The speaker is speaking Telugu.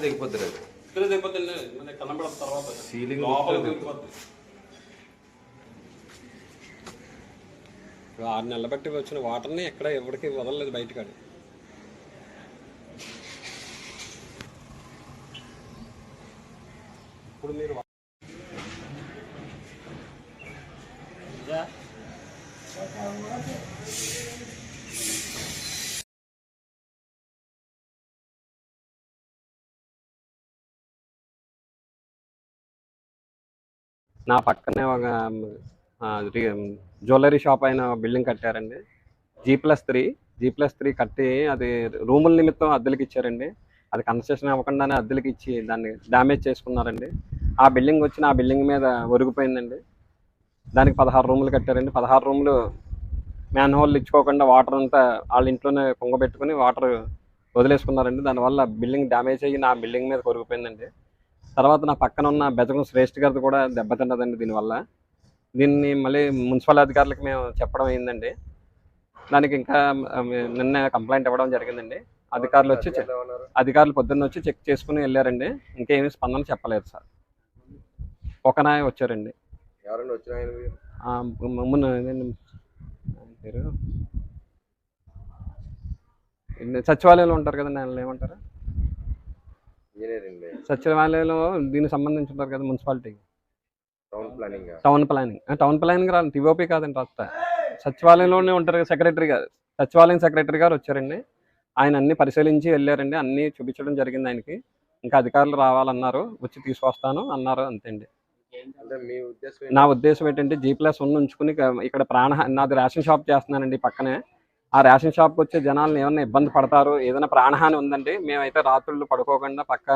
దిగిపోతుంది సీలింగ్ 6 నెలల బట్టి వచ్చిన వాటర్ని ఎక్కడ ఎవరికి వదలలేదు బయటకాడు. ఇప్పుడు మీరు నా పక్కనే ఒక జ్యువెలరీ షాప్ అయిన బిల్డింగ్ కట్టారండి. G+3 కట్టి అది రూముల నిమిత్తం అద్దెలకి ఇచ్చారండి. అది కన్స్ట్రక్షన్ అవ్వకుండానే అద్దెలకి ఇచ్చి దాన్ని డ్యామేజ్ చేసుకున్నారండి. ఆ బిల్డింగ్ వచ్చి నా బిల్డింగ్ మీద ఒరిగిపోయిందండి. దానికి 16 రూములు కట్టారండి. 16 రూములు మ్యాన్ హోల్ ఇచ్చుకోకుండా వాటర్ అంతా వాళ్ళ ఇంట్లోనే పొంగబెట్టుకుని వాటర్ వదిలేసుకున్నారండి. దానివల్ల బిల్డింగ్ డ్యామేజ్ అయ్యి నా బిల్డింగ్ మీద ఒరిగిపోయిందండి. తర్వాత నా పక్కన ఉన్న బెజగం శ్రేష్ఠ గారిది కూడా దెబ్బతిన్నదండి. దీన్ని మళ్ళీ మున్సిపల్ అధికారులకు మేము చెప్పడం అయిందండి. దానికి ఇంకా నిన్న కంప్లైంట్ ఇవ్వడం జరిగిందండి. అధికారులు పొద్దున్న వచ్చి చెక్ చేసుకుని వెళ్ళారండి. ఇంకేమీ స్పందన చెప్పలేదు సార్. ఒక నాయ వచ్చారండి. పేరు సచివాలయంలో ఉంటారు కదండి, ఆయన ఏమంటారు, సచివాలయంలో దీనికి సంబంధించి ఉంటారు కదా, మున్సిపాలిటీ టౌన్ ప్లానింగ్ రాదు, టీఓపీ కాదండి, రాస్తా సచివాలయంలోనే ఉంటారు కదా సచివాలయం సెక్రటరీ గారు వచ్చారండి. ఆయన అన్ని పరిశీలించి వెళ్ళారండి. అన్నీ చూపించడం జరిగింది ఆయనకి. ఇంకా అధికారులు రావాలన్నారు, వచ్చి తీసుకొస్తాను అన్నారు, అంతే అండి. నా ఉద్దేశం ఏంటంటే G+1 ఉంచుకుని ఇక్కడ నాది రేషన్ షాప్ చేస్తున్నానండి పక్కనే. ఆ రేషన్ షాప్కి వచ్చే జనాలను ఏమన్నా ఇబ్బంది పడతారు, ఏదైనా ప్రాణహాని ఉందండి, మేమైతే రాత్రుళ్ళు పడుకోకుండా పక్క